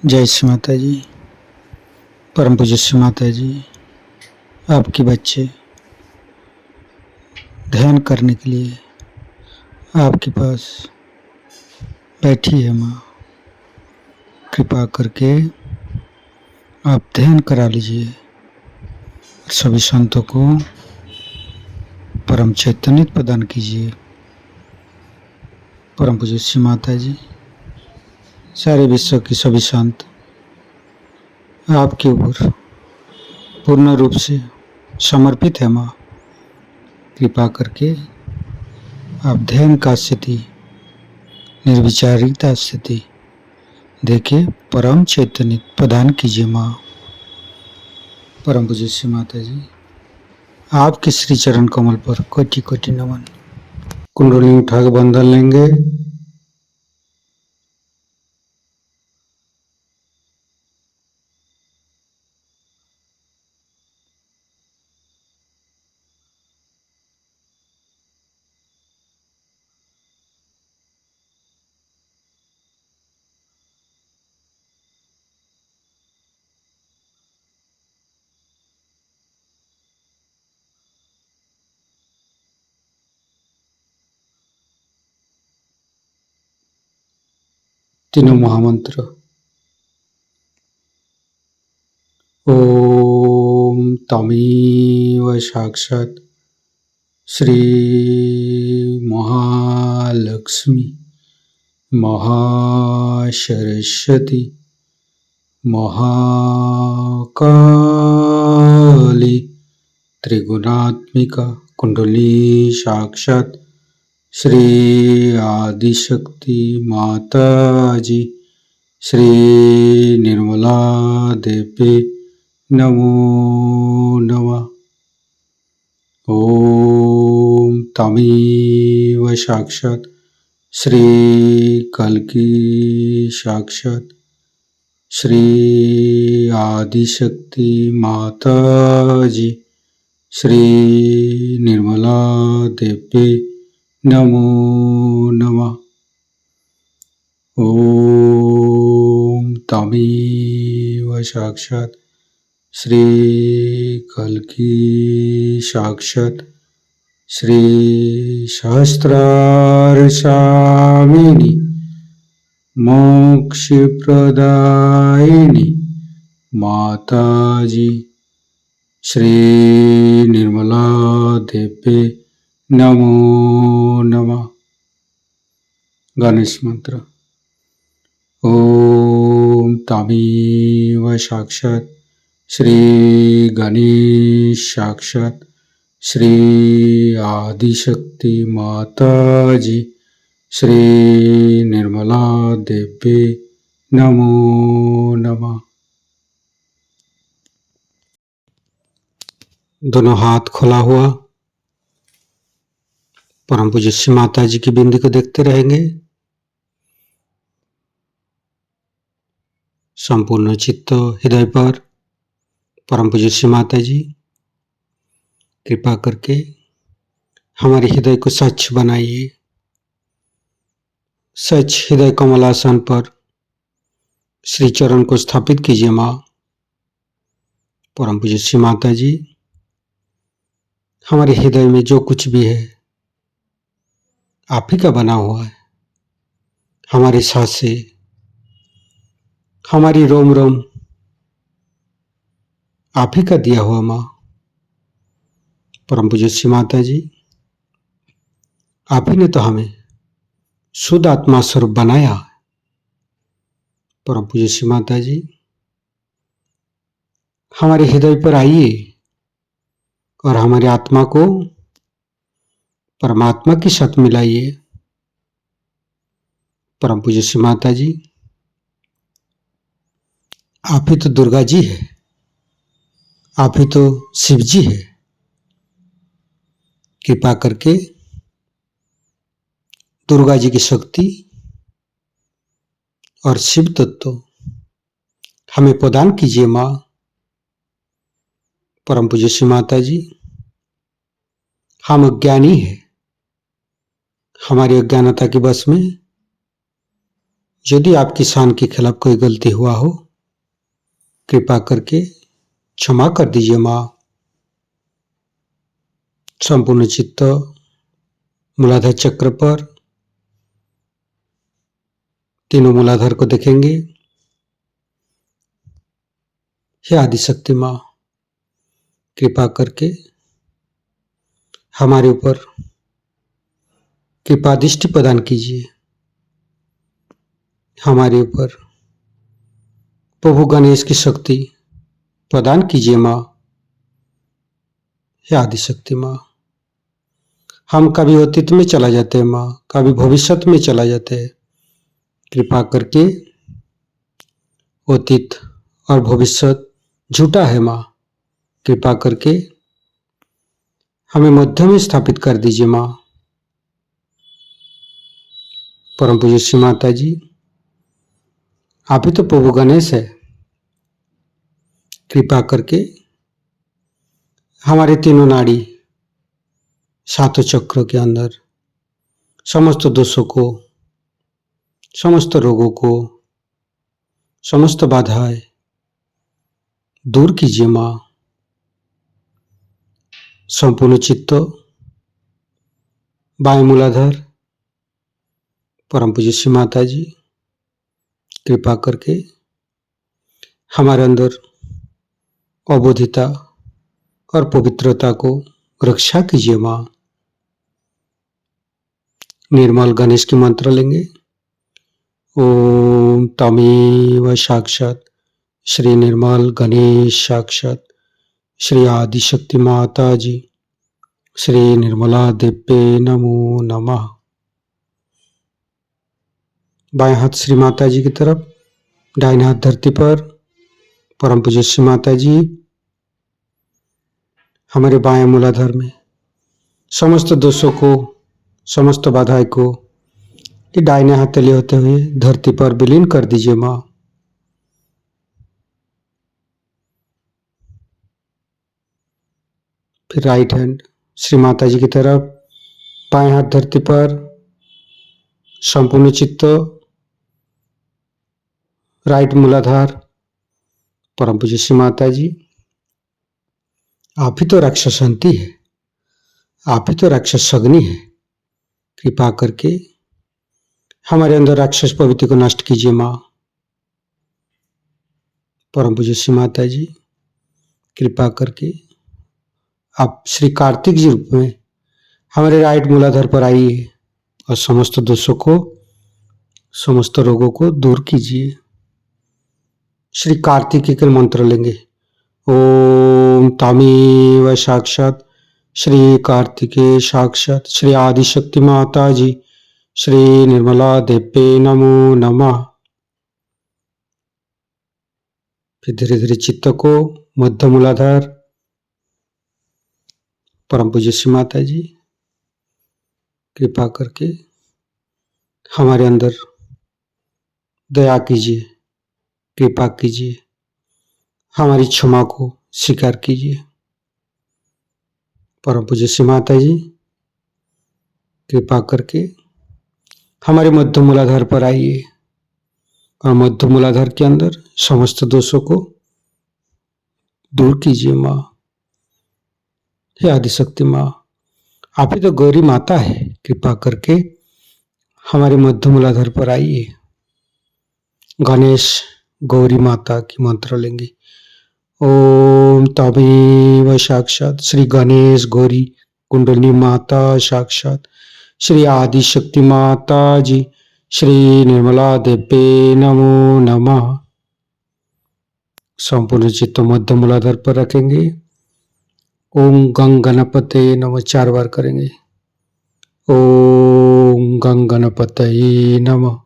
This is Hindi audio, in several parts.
जय श्री माता जी। परम पूज्य श्री माता जी, आपके बच्चे ध्यान करने के लिए आपके पास बैठी है माँ। कृपा करके आप ध्यान करा लीजिए। सभी संतों को परम चैतन्य प्रदान कीजिए। परम पूज्य श्री माता जी, सारे विश्व के सभी संत आपके ऊपर पूर्ण रूप से समर्पित है माँ। कृपा करके आप ध्यान का स्थिति, निर्विचारिता स्थिति देके परम चैतन्य प्रदान कीजिए माँ। परम पूज्य श्री माता जी, आपके श्री चरण कमल पर कोटि कोटि नमन। कुंडली उठा के बंधन लेंगे। तीनों महामंत्र। ओम तमेव साक्षात श्री महालक्ष्मी महासरस्वती महाकाली त्रिगुणात्मिका कुंडली साक्षात श्री आदिशक्ति माता जी श्री निर्मला देवी नमो नमः। ओम तमेव साक्षात श्री कल्की साक्षात श्री आदिशक्ति माता जी श्री निर्मला देवी नमो नमः। ओम तमेव साक्षात श्री कल्की साक्षात श्री सहस्रार स्वामिनी मोक्ष प्रदायिनी माता जी श्री निर्मला देवी नमो नमः। गणेश मंत्र। ओम तमेव साक्षात श्री गणेश साक्षात श्री आदिशक्ति माता जी श्री निर्मला देवी नमो नमः। दोनों हाथ खुला हुआ परम पूज्य श्री माता जी की बिंदी को देखते रहेंगे। संपूर्ण चित्त हृदय पर परम पूज्य श्री माता जी कृपा करके हमारे हृदय को स्वच्छ बनाइए। स्वच्छ हृदय कमलासन पर श्री चरण को स्थापित कीजिए माँ। परम पूज्य श्री माता जी, हमारे हृदय में जो कुछ भी है आप ही का बना हुआ है। हमारी सांसें, हमारी रोम रोम आप ही का दिया हुआ माँ। परम पूज्य श्री माता जी, आप ही ने तो हमें शुद्ध आत्मा स्वरूप बनाया। परम पूज्य श्री माता जी, हमारे हृदय पर आइए और हमारी आत्मा को परमात्मा के साथ मिलाइए। परम पूज्य श्री माता जी, आप ही तो दुर्गा जी है, आप ही तो शिव जी है। कृपा करके दुर्गा जी की शक्ति और शिव तत्व हमें प्रदान कीजिए माँ। परम पूज्य श्री माता जी, हम अज्ञानी है, हमारी अज्ञानता के बस में यदि आपकी शान के खिलाफ कोई गलती हुआ हो, कृपा करके क्षमा कर दीजिए माँ। संपूर्ण चित्त मूलाधार चक्र पर तीनों मूलाधार को देखेंगे। हे आदिशक्ति माँ, कृपा करके हमारे ऊपर कृपा दृष्टि प्रदान कीजिए। हमारे ऊपर प्रभु गणेश की शक्ति प्रदान कीजिए माँ। हे आदिशक्ति माँ, हम कभी अतीत में चला जाते हैं माँ, कभी भविष्य में चला जाते हैं। कृपा करके अतीत और भविष्य झूठा है माँ। कृपा करके हमें मध्य में स्थापित कर दीजिए माँ। परम पूज्य श्री माता जी, आप ही तो प्रभु गणेश है। कृपा करके हमारे तीनों नाड़ी सातों चक्रों के अंदर समस्त दोषों को, समस्त रोगों को, समस्त बाधाएं दूर कीजिए माँ। संपूर्ण चित्त बाएं मूलाधार परम पूज्य श्री माता जी, कृपा करके हमारे अंदर अबोधिता और पवित्रता को रक्षा कीजिए माँ। निर्मल गणेश की मंत्र लेंगे। ओम तमेव साक्षात श्री निर्मल गणेश साक्षात श्री आदिशक्ति माता जी श्री निर्मला देव्ये नमो नमः। बाएं हाथ श्री माता जी की तरफ, दाहिने हाथ धरती पर। परम पूज्य श्री माता जी, हमारे बाएं मूलाधार में समस्त दोषों को, समस्त बाधाएं को ये दाहिने हाथ तले होते हुए धरती पर विलीन कर दीजिए माँ। फिर राइट हैंड श्री माता जी की तरफ, बाएं हाथ धरती पर, संपूर्ण चित्त राइट मूलाधार। परम पूज्य श्री माता जी, आप ही तो राक्षसंती है, आप ही तो राक्षस अग्नि है। कृपा करके हमारे अंदर राक्षस प्रवृत्ति को नष्ट कीजिए माँ। परम पूज्य श्री माता जी, कृपा करके आप श्री कार्तिक जी रूप में हमारे राइट मूलाधार पर आइए और समस्त दोषों को, समस्त रोगों को दूर कीजिए। श्री कार्तिकी के मंत्र लेंगे। ओम तमेव साक्षात श्री कार्तिके साक्षात श्री आदिशक्ति माता जी श्री निर्मला देव्ये नमो नमः। फिर धीरे धीरे चित्त को मध्य मूलाधार। परम पूज्य श्री माता जी, कृपा करके हमारे अंदर दया कीजिए, कृपा कीजिए, हमारी क्षमा को स्वीकार कीजिए। परम पूज्य श्री माता जी, कृपा करके हमारे मध्य मूलाधार पर आइए और मध्य मूलाधार के अंदर समस्त दोषों को दूर कीजिए माँ। हे आदिशक्ति माँ, आप ही तो गौरी माता है। कृपा करके हमारे मध्य मूलाधार पर आइए। गणेश गौरी माता की मंत्र लेंगे। ओम तमेव साक्षात श्री गणेश गौरी कुंडली माता साक्षात श्री आदिशक्ति माता जी श्री निर्मला देव्ये नमो नमः। संपूर्ण चित्त मध्य मूलाधार पर रखेंगे। ओम गंग गणपते नमः 4 बार करेंगे। ओम गंग गणपतये नमः।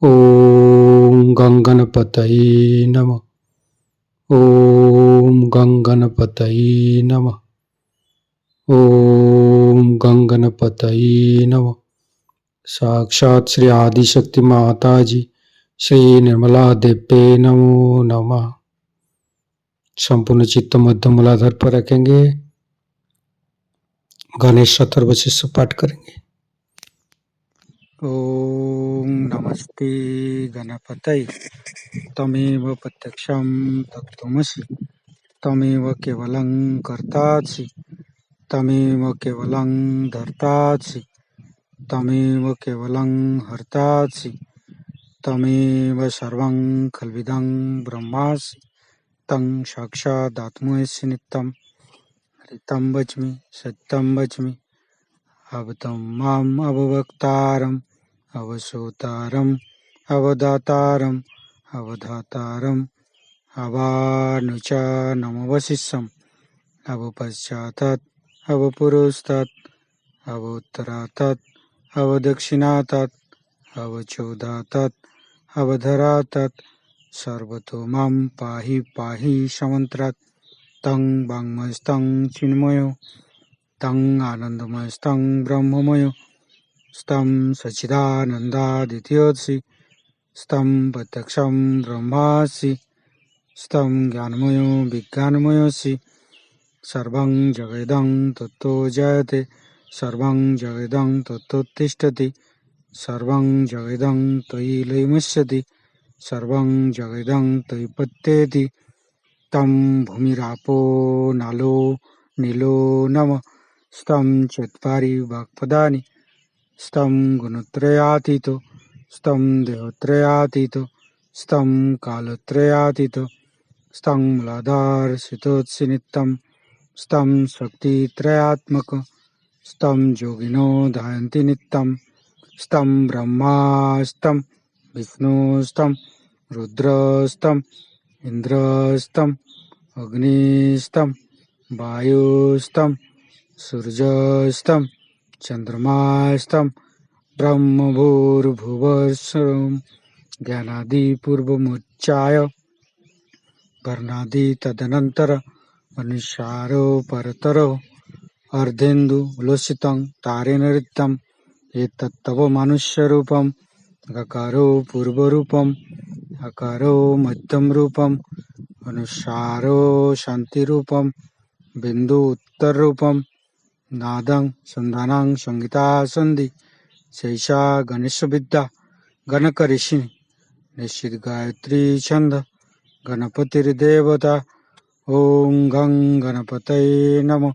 ओम गंग गणपतये नमः। ओम गंग गणपतये नमः। ओम गंग गणपतये नमः। साक्षात श्री आदिशक्ति माता जी श्री निर्मला देव्ये नमो नमः। संपूर्ण चित्त मध्य मूलाधार पर रखेंगे। गणेश अथर्वशीष पाठ करेंगे। ओम ओम नमस्ते गणपतये। तमेव प्रत्यक्षं तत्त्वमसि। तमेव केवलं कर्तासि। तमेव केवलं धर्तासि। तमेव केवलं हर्तासि। तमेव सर्वं खल्विदं ब्रह्मासि। तं साक्षादात्मसि नित्यं। हरितं वच्मि सत्यं वच्मि। अवतं माम् अववक्तारम् अवसोतारम् अवदातारम् अवधातारम् अवानुचानमवशिष्यम् अवपश्चातात् अवपुरस्तात् अवोत्तरातात् अवदक्षिणातात् अवचोदातात् अवधरातात् सर्वतो मां पाहि पाहि समन्त्रात्। तं वाङ्मयस्तं चिन्मयो तं आनन्दमयस्तं ब्रह्ममयो स्तं सच्चिदानन्दादित्योऽसि स्तं प्रत्यक्षं ब्रह्मासि स्तं ज्ञानमयो विज्ञानमयोऽसि। सर्वं जगदं तत्तो जयते सर्वं जगदं तत्तोत्तिष्ठति सर्वं जगदं त्वयि लयमुच्यते सर्वं जगदं त्वयि पत्येति। तं भूमिरापो नलो नीलो नमः स्तं चत्वारि वाक्पदानि स्तं गुणत्रयातीतो स्तं देहत्रयातीतो स्तं कालत्रयातीतो स्तं मूलाधारस्थितोऽसि नित्यं स्तं शक्तित्रयात्मक स्तं योगिनो ध्यायन्ति नित्यं स्तं ब्रह्मा स्तं विष्णु स्तं रुद्रस्तं इन्द्रस्तं अग्निस्तं वायुस्तं सूर्यस्तं चन्द्रमास्तं ब्रह्मभूर्भुवस्सुरं ज्ञानादिपूर्वमुच्चाय वर्णादि तदनन्तर अनुस्वारो परतरो अर्धेन्दु लोसितं तारेण ऋतं एतत्तव मनुष्यरूपम् गकारो पूर्वरूपम् अकारो मध्यमरूपम् अनुस्वारो शान्तिरूपम् बिन्दु उत्तररूपम् नादं सन्धानं संहिता सन्धि शैषा गणेशविद्या गणकऋषिः निश्चित गायत्री छन्द गणपतिर्देवता। ॐ गं गणपतये नमः।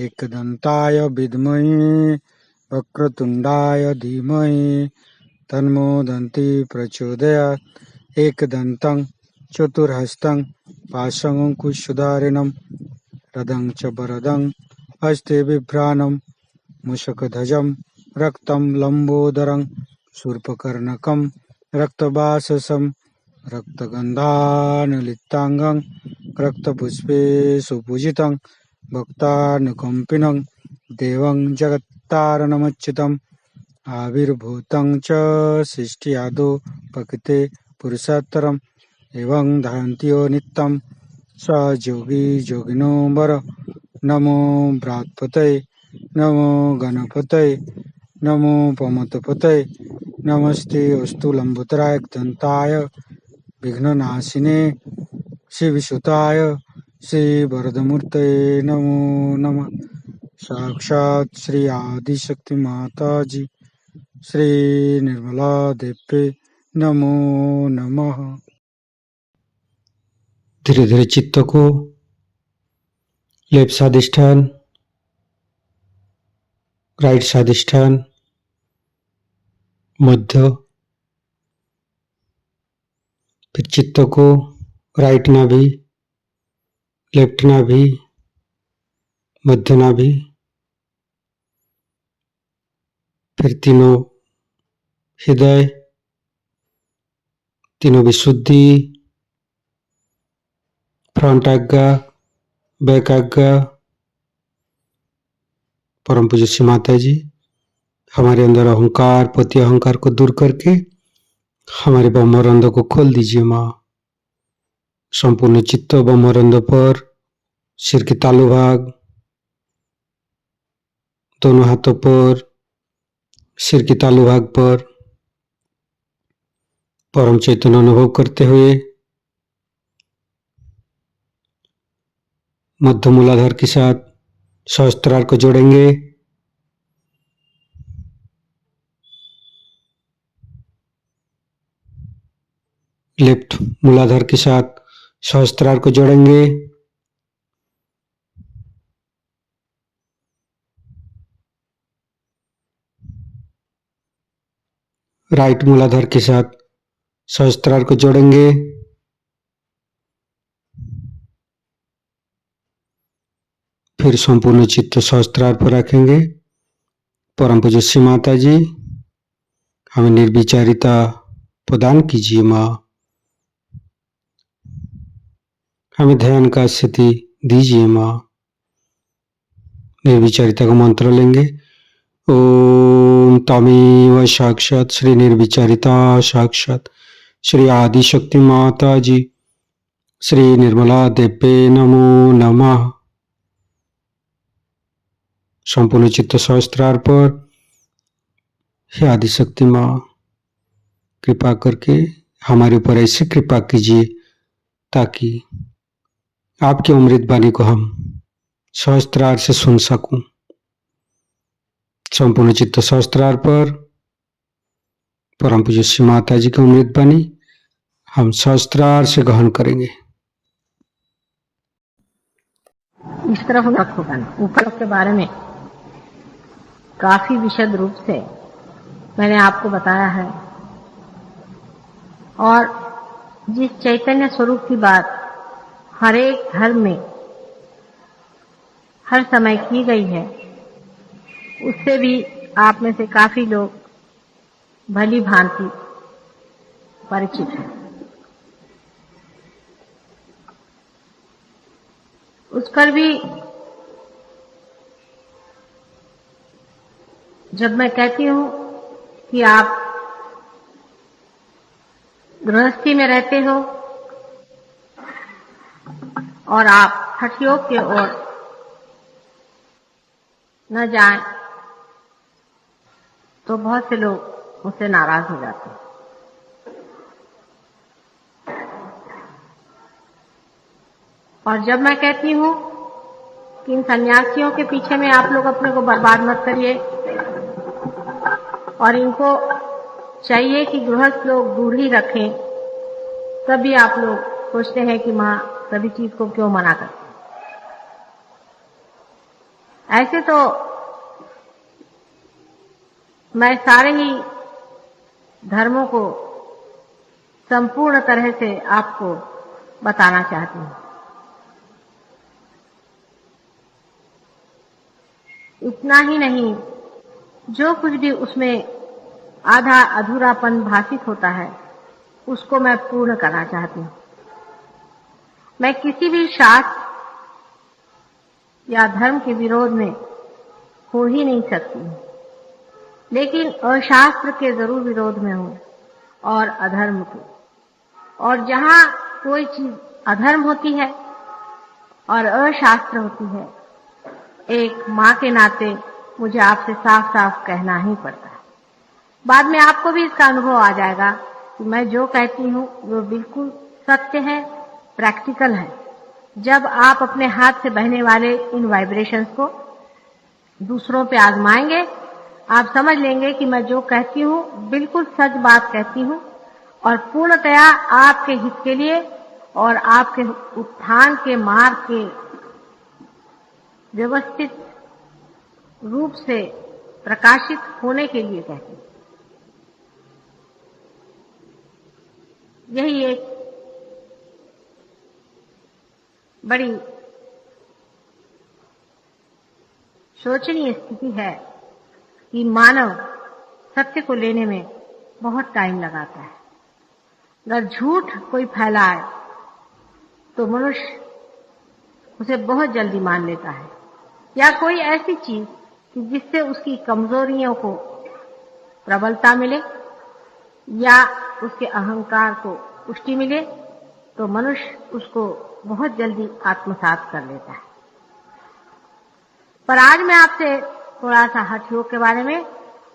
एकदन्ताय विद्महे वक्रतुण्डाय धीमहि तन्नो दन्ती प्रचोदयात्। एकदन्तं चतुर्हस्तं पाशमङ्कुशधारिणं रदं च वरदं हस्ते बिभ्राणं मूषकध्वजं रक्तं लम्बोदरं शूर्पकर्णकं रक्तवाससं रक्तगन्धानुलिप्ताङ्गं रक्तपुष्पे सुपूजितं भक्तानुकम्पिनं देवं जगत्तारणमच्युतम् आविर्भूतं च सृष्टियादौ प्रकृते पुरुषोत्तरम् एवं ध्यायन्ति यो नित्यं स योगी योगिनो वर। नमो बृहत्पतये नमो गणपतये नमो प्रमथपतये नमस्ते अस्तु लंबोदराय दन्ताय विघ्ननाशिने शिवसुताय श्रीवरदमूर्तये नमो नमः। साक्षात् श्री आदिशक्ति माताजी श्री निर्मला देवी नमो नमः। धीरे धीरे चित्त को लेफ्ट स्वादिष्ठान राइट स्वादिष्ठान मध्य, फिर चित्त को राइट नाभि लेफ्ट नाभि मध्य नाभि, फिर तीनों हृदय तीनों विशुद्धि फ्रंट आज्ञा बैक आज्ञा। परम पूज्य श्री माता जी हमारे अंदर अहंकार पति अहंकार को दूर करके हमारे ब्रह्मरंध्र को खोल दीजिए माँ। संपूर्ण चित्त ब्रह्मरंध्र पर सिर के तालु भाग दोनों हाथों पर सिर के तालु भाग पर परम चैतन्य अनुभव करते हुए मध्य मूलाधार के साथ सहस्त्रार को जोड़ेंगे। लेफ्ट मूलाधार के साथ सहस्त्रार को जोड़ेंगे। राइट मूलाधार के साथ सहस्त्रार को जोड़ेंगे। फिर संपूर्ण चित्त सहस्त्रार पर रखेंगे। परम पूज्य श्री माता जी, हमें निर्विचारिता प्रदान कीजिए माँ। हमें ध्यान का स्थिति दीजिए माँ। निर्विचारिता का मंत्र लेंगे। ओम तमेव साक्षात श्री निर्विचारिता साक्षात श्री आदिशक्ति माता जी श्री निर्मला देवे नमो नमः। संपूर्ण चित्त सहस्त्रार पर, हे आदिशक्ति माँ, कृपा करके हमारे ऊपर ऐसी कृपा कीजिए ताकि आपकी अमृत वाणी को हम सहस्त्रार से सुन सकूं। संपूर्ण चित्त सहस्त्रार पर परम पूज्य श्री माता जी की अमृत वाणी हम सहस्त्रार से ग्रहण करेंगे। इस तरफ रखो ऊपर के बारे में काफी विशद रूप से मैंने आपको बताया है, और जिस चैतन्य स्वरूप की बात हर एक धर्म में हर समय की गई है, उससे भी आप में से काफी लोग भली भांति परिचित हैं। उस पर भी जब मैं कहती हूं कि आप गृहस्थी में रहते हो और आप हठ योग की ओर न जाएं, तो बहुत से लोग मुझसे नाराज हो जाते हैं। और जब मैं कहती हूं कि इन सन्यासियों के पीछे में आप लोग अपने को बर्बाद मत करिए, और इनको चाहिए कि गृहस्थ लोग दूर ही रखें, तभी आप लोग सोचते हैं कि माँ सभी चीज को क्यों मना करते। ऐसे तो मैं सारे ही धर्मों को संपूर्ण तरह से आपको बताना चाहती हूँ। इतना ही नहीं, जो कुछ भी उसमें आधा अधूरापन भाषित होता है, उसको मैं पूर्ण करना चाहती हूँ। मैं किसी भी शास्त्र या धर्म के विरोध में हो ही नहीं सकती हूँ, लेकिन अशास्त्र के जरूर विरोध में हूँ और अधर्म के। और जहाँ कोई चीज अधर्म होती है और अशास्त्र होती है, एक माँ के नाते मुझे आपसे साफ साफ कहना ही पड़ता है। बाद में आपको भी इसका अनुभव आ जाएगा कि मैं जो कहती हूँ वो बिल्कुल सत्य है, प्रैक्टिकल है। जब आप अपने हाथ से बहने वाले इन वाइब्रेशंस को दूसरों पे आजमाएंगे, आप समझ लेंगे कि मैं जो कहती हूँ बिल्कुल सच बात कहती हूँ, और पूर्णतया आपके हित के लिए और आपके उत्थान के मार्ग के व्यवस्थित रूप से प्रकाशित होने के लिए कहती हूँ। यही एक बड़ी शोचनीय स्थिति है कि मानव सत्य को लेने में बहुत टाइम लगाता है। अगर झूठ कोई फैलाए तो मनुष्य उसे बहुत जल्दी मान लेता है, या कोई ऐसी चीज कि जिससे उसकी कमजोरियों को प्रबलता मिले या उसके अहंकार को पुष्टि मिले, तो मनुष्य उसको बहुत जल्दी आत्मसात कर लेता है। पर आज मैं आपसे थोड़ा सा हठ योग के बारे में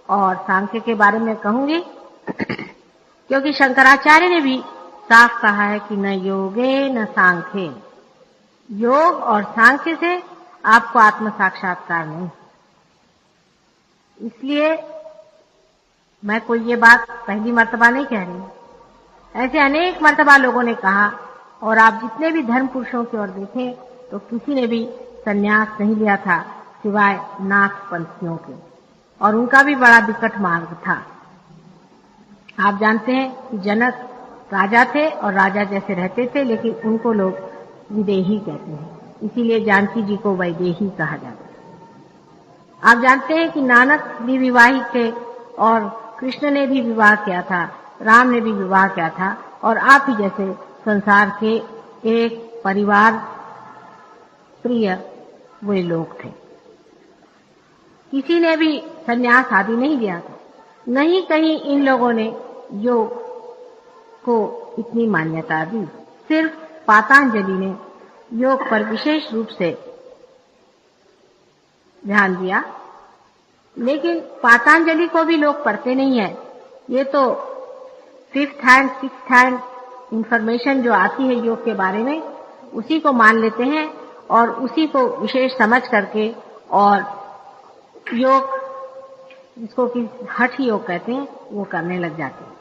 और सांख्य के बारे में कहूंगी, क्योंकि शंकराचार्य ने भी साफ कहा है कि न योगे न सांख्ये, योग और सांख्य से आपको आत्म साक्षात्कार नहीं। इसलिए मैं कोई ये बात पहली मर्तबा नहीं कह रही, ऐसे अनेक मर्तबा लोगों ने कहा, और आप जितने भी धर्म पुरुषों की ओर देखें तो किसी ने भी संन्यास नहीं लिया था सिवाय नाथ पंथियों के, और उनका भी बड़ा विकट मार्ग था। आप जानते हैं कि जनक राजा थे और राजा जैसे रहते थे, लेकिन उनको लोग विदेही कहते हैं, इसीलिए जानकी जी को वैदेही कहा जाता है। आप जानते हैं कि नानक भी विवाहित थे और कृष्ण ने भी विवाह किया था, राम ने भी विवाह किया था, और आप ही जैसे संसार के एक परिवार प्रिय वे लोग थे। किसी ने भी संन्यास आदि नहीं दिया था, नहीं कहीं इन लोगों ने योग को इतनी मान्यता दी। सिर्फ पातंजलि ने योग पर विशेष रूप से ध्यान दिया, लेकिन पातंजलि को भी लोग पढ़ते नहीं है। ये तो 5th hand 6th hand information जो आती है योग के बारे में, उसी को मान लेते हैं और उसी को विशेष समझ करके, और योग जिसको कि हठ योग कहते हैं वो करने लग जाते हैं।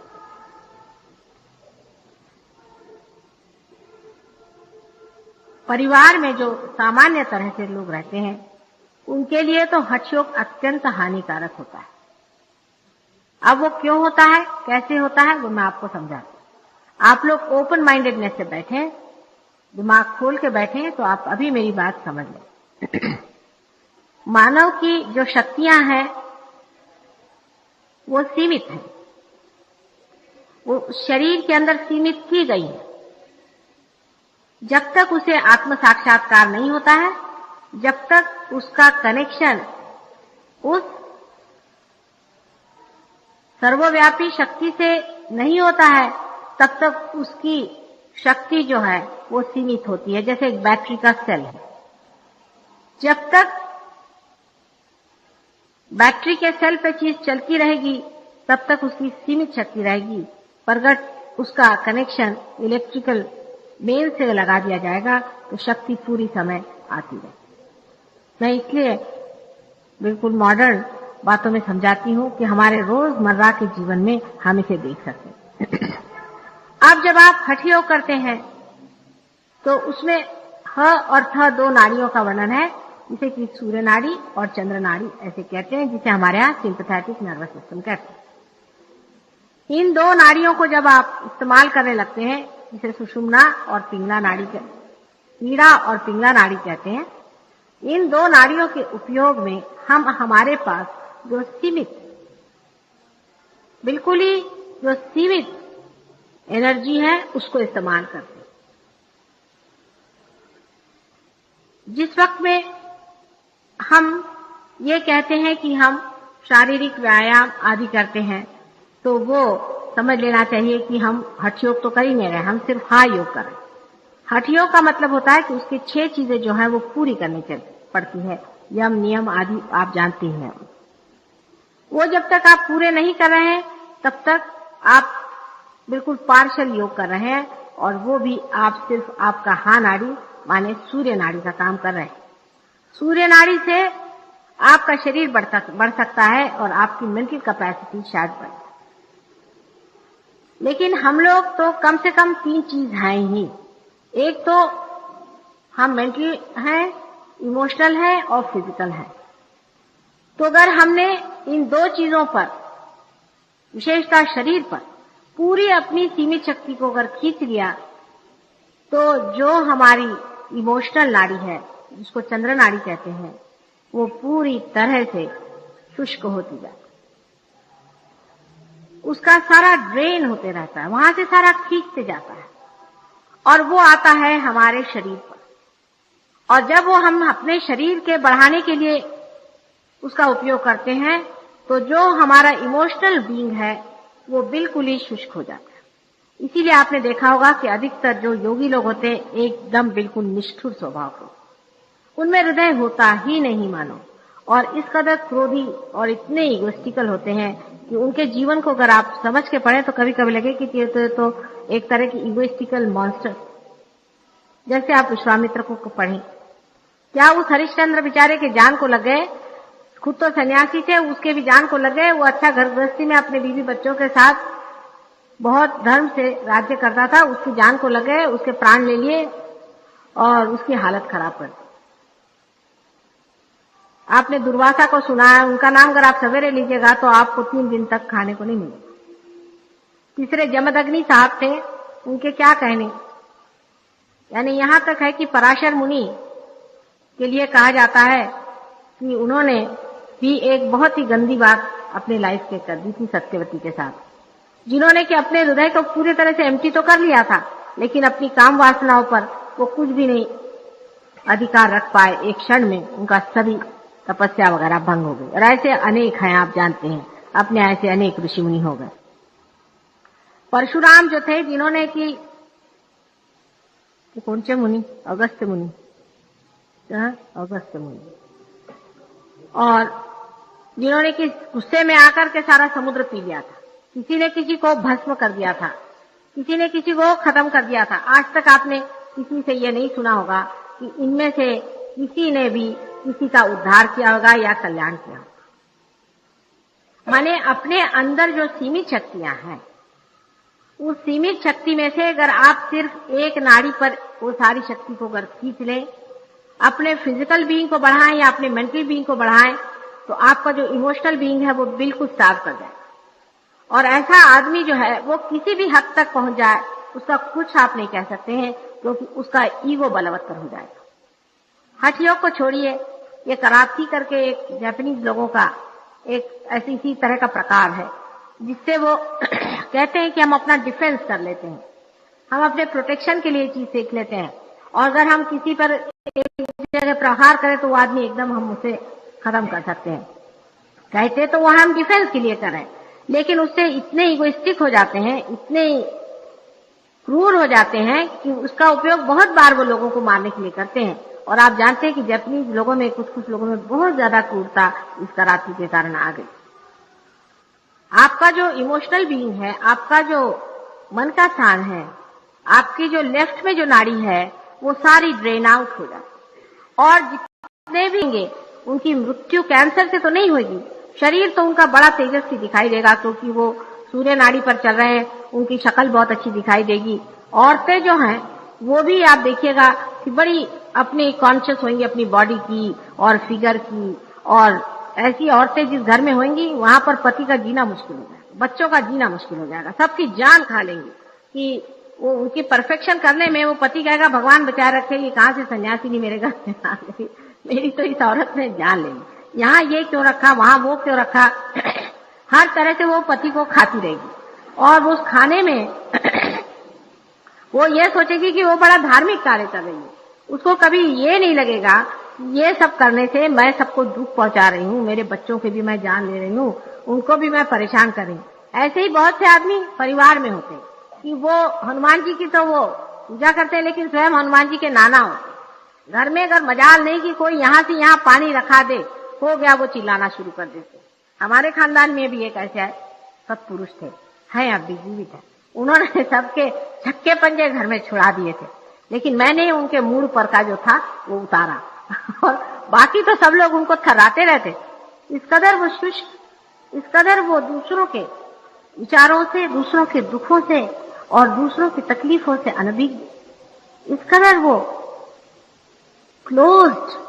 परिवार में जो सामान्य तरह से लोग रहते हैं उनके लिए तो हठ योग अत्यंत हानिकारक होता है। अब वो क्यों होता है, कैसे होता है, वो मैं आपको समझाती हूँ। आप लोग ओपन माइंडेडनेस से बैठे, दिमाग खोल के बैठे, तो आप अभी मेरी बात समझ लें। मानव की जो शक्तियां हैं वो सीमित है, वो शरीर के अंदर सीमित की गई है। जब तक उसे आत्म साक्षात्कार नहीं होता है, जब तक उसका कनेक्शन उस सर्वव्यापी शक्ति से नहीं होता है, तब तक उसकी शक्ति जो है वो सीमित होती है। जैसे एक बैटरी का सेल है, जब तक बैटरी के सेल पे चीज चलती रहेगी तब तक उसकी सीमित शक्ति रहेगी, पर अगर उसका कनेक्शन इलेक्ट्रिकल मेन से लगा दिया जाएगा तो शक्ति पूरी समय आती है। मैं इसलिए बिल्कुल मॉडर्न बातों में समझाती हूँ कि हमारे रोजमर्रा के जीवन में हम इसे देख सकते हैं। अब जब आप हठ योग करते हैं तो उसमें ह और थ दो नाड़ियों का वर्णन है, जिसे कि सूर्य नाड़ी और चंद्र नाड़ी ऐसे कहते हैं, जिसे हमारे यहाँ सिंपैथेटिक नर्वस सिस्टम कहते हैं। इन दो नाड़ियों को जब आप इस्तेमाल करने लगते हैं, जिसे सुषुम्ना और पिंगला नाड़ी पीड़ा और पिंगला नाड़ी कहते हैं, इन दो नाड़ियों के उपयोग में हम हमारे पास जो सीमित, बिल्कुल ही जो सीमित एनर्जी है उसको इस्तेमाल करते हैं। जिस वक्त में हम ये कहते हैं कि हम शारीरिक व्यायाम आदि करते हैं, तो वो समझ लेना चाहिए कि हम हठ योग तो कर ही नहीं रहे, हम सिर्फ हा योग कर रहे हैं। हठ योग का मतलब होता है कि उसकी 6 चीजें जो है वो पूरी करनी पड़ती है, यम नियम आदि आप जानते हैं। वो जब तक आप पूरे नहीं कर रहे हैं तब तक आप बिल्कुल पार्शल योग कर रहे हैं, और वो भी आप सिर्फ आपका हा नाड़ी माने सूर्य नाड़ी का काम कर रहे हैं। सूर्य नाड़ी से आपका शरीर बढ़ सकता है और आपकी मेंटल कैपेसिटी शायद बढ़े, लेकिन हम लोग तो कम से कम 3 चीज हैं ही। एक तो हम मेंटल हैं, इमोशनल हैं और फिजिकल हैं। तो अगर हमने इन 2 चीजों पर, विशेषतः शरीर पर, पूरी अपनी सीमित शक्ति को अगर खींच लिया, तो जो हमारी इमोशनल नाड़ी है, जिसको चंद्र नाड़ी कहते हैं, वो पूरी तरह से शुष्क होती जाती, उसका सारा ड्रेन होते रहता है, वहां से सारा खींचते जाता है, और वो आता है हमारे शरीर पर। और जब वो हम अपने शरीर के बढ़ाने के लिए उसका उपयोग करते हैं, तो जो हमारा इमोशनल बीइंग है वो बिल्कुल ही शुष्क हो जाता है। इसीलिए आपने देखा होगा कि अधिकतर जो योगी लोग होते हैं एकदम बिल्कुल निष्ठुर स्वभाव के, उनमें हृदय होता ही नहीं मानो, और इस कदर क्रोधी और इतने इगोइस्टिकल होते हैं कि उनके जीवन को अगर आप समझ के पढ़ें तो कभी कभी लगे कि ये तो एक तरह की इगोइस्टिकल मॉन्स्टर। जैसे आप विश्वामित्र को पढ़ें, क्या उस हरिश्चंद्र बेचारे के जान को लग गए, खुद तो सन्यासी थे, उसके भी जान को लग गए। वो अच्छा घर गृहस्थी में अपने बीवी बच्चों के साथ बहुत धर्म से राज्य करता था, उसकी जान को लगे, उसके प्राण ले लिए और उसकी हालत खराब कर दी। आपने दुर्वासा को सुना है, उनका नाम अगर आप सवेरे लीजिएगा तो आपको 3 दिन तक खाने को नहीं मिलेगा। तीसरे जमदग्नि साहब थे, उनके क्या कहने। यानी यहां तक है कि पराशर मुनि के लिए कहा जाता है कि उन्होंने भी एक बहुत ही गंदी बात अपने लाइफ में कर दी थी सत्यवती के साथ, जिन्होंने कि अपने हृदय को पूरी तरह से एम्प्टी तो कर लिया था, लेकिन अपनी काम वासनाओं पर वो कुछ भी नहीं अधिकार रख पाए। एक क्षण में उनका सभी तपस्या वगैरह भंग हो गई। और ऐसे अनेक हैं, आप जानते हैं, अपने ऐसे अनेक ऋषि मुनि हो गए। परशुराम जो थे, जिन्होंने कि कौन से मुनि, अगस्त मुनि, अगस्त मुनि, और जिन्होंने कि गुस्से में आकर के सारा समुद्र पी लिया था। किसी ने किसी को भस्म कर दिया था, किसी ने किसी को खत्म कर दिया था। आज तक आपने किसी से ये नहीं सुना होगा कि इनमें से किसी ने भी किसी का उद्धार किया होगा या कल्याण किया होगा। माने अपने अंदर जो सीमित शक्तियां हैं, उस सीमित शक्ति में से अगर आप सिर्फ एक नाड़ी पर वो सारी शक्ति को अगर खींच लें, अपने फिजिकल बीइंग को बढ़ाएं या अपने मेंटल बीइंग को बढ़ाएं, तो आपका जो इमोशनल बीइंग है वो बिल्कुल साफ कर जाए। और ऐसा आदमी जो है वो किसी भी हद तक पहुंच जाए, उसका कुछ आप नहीं कह सकते हैं, क्योंकि उसका ईगो बलवत्तर हो जाएगा। हठ योग को छोड़िए, ये कराथी करके एक जापानीज लोगों का एक ऐसी इसी तरह का प्रकार है, जिससे वो कहते हैं कि हम अपना डिफेंस कर लेते हैं, हम अपने प्रोटेक्शन के लिए चीज सीख लेते हैं, और अगर हम किसी पर एक जगह प्रहार करें तो वो आदमी एकदम हम उसे खत्म कर सकते हैं। कहते तो वो हम डिफेंस के लिए करें, लेकिन उससे इतने इगोइस्टिक हो जाते हैं, इतने क्रूर हो जाते हैं कि उसका उपयोग बहुत बार वो लोगों को मारने के लिए करते हैं। और आप जानते हैं कि जापानीज लोगों में, कुछ लोगों में बहुत ज्यादा क्रूरता इस कराची के कारण आ गई। आपका जो इमोशनल बीइंग है, आपका जो मन का स्थान है, आपकी जो लेफ्ट में जो नाड़ी है, वो सारी ड्रेन आउट हो जाती। और जितने भी होंगे उनकी मृत्यु कैंसर से तो नहीं होगी, शरीर तो उनका बड़ा तेजस्वी दिखाई देगा, क्योंकि वो सूर्य नाड़ी पर चल रहे हैं, उनकी शक्ल बहुत अच्छी दिखाई देगी। औरतें जो हैं वो भी आप देखिएगा कि बड़ी अपनी कॉन्शियस होंगी अपनी बॉडी की और फिगर की। और ऐसी औरतें जिस घर में होंगी वहां पर पति का जीना मुश्किल हो जाएगा, बच्चों का जीना मुश्किल हो जाएगा, सबकी जान खा लेंगी कि वो उनकी परफेक्शन करने में वो पति कहेगा भगवान बचाए रखे, ये कहां से सन्यासी नहीं मेरे घर में आ गई, मेरी तो इस औरत ने जान ले ली, यहाँ ये क्यों रखा, वहां वो क्यों रखा। हर तरह से वो पति को खाती रहेगी, और उस खाने में वो ये सोचेगी कि वो बड़ा धार्मिक कार्य कर रही है। उसको कभी ये नहीं लगेगा कि ये सब करने से मैं सबको दुख पहुंचा रही हूँ, मेरे बच्चों की भी मैं जान ले रही हूँ, उनको भी मैं परेशान कर रही हूँ। ऐसे ही बहुत से आदमी परिवार में होते हैं कि वो हनुमान जी की तो वो पूजा करते हैं, लेकिन स्वयं हनुमान जी के नाना होते। घर में अगर मजाल नहीं कि कोई यहाँ से यहाँ पानी रखा दे, हो गया वो चिल्लाना शुरू कर देते। हमारे खानदान में भी एक ऐसे सब पुरुष थे, हैं अब भी जीवित है, उन्होंने सबके छक्के पंजे घर में छुड़ा दिए थे, लेकिन मैंने उनके मूड पर का जो था वो उतारा और बाकी तो सब लोग उनको थर्राते रहते। इस कदर वो शुष्क, इस कदर वो दूसरों के विचारों से, दूसरों के दुखों से और दूसरों की तकलीफों से अनभिज्ञ, इस कदर वो क्लोज्ड,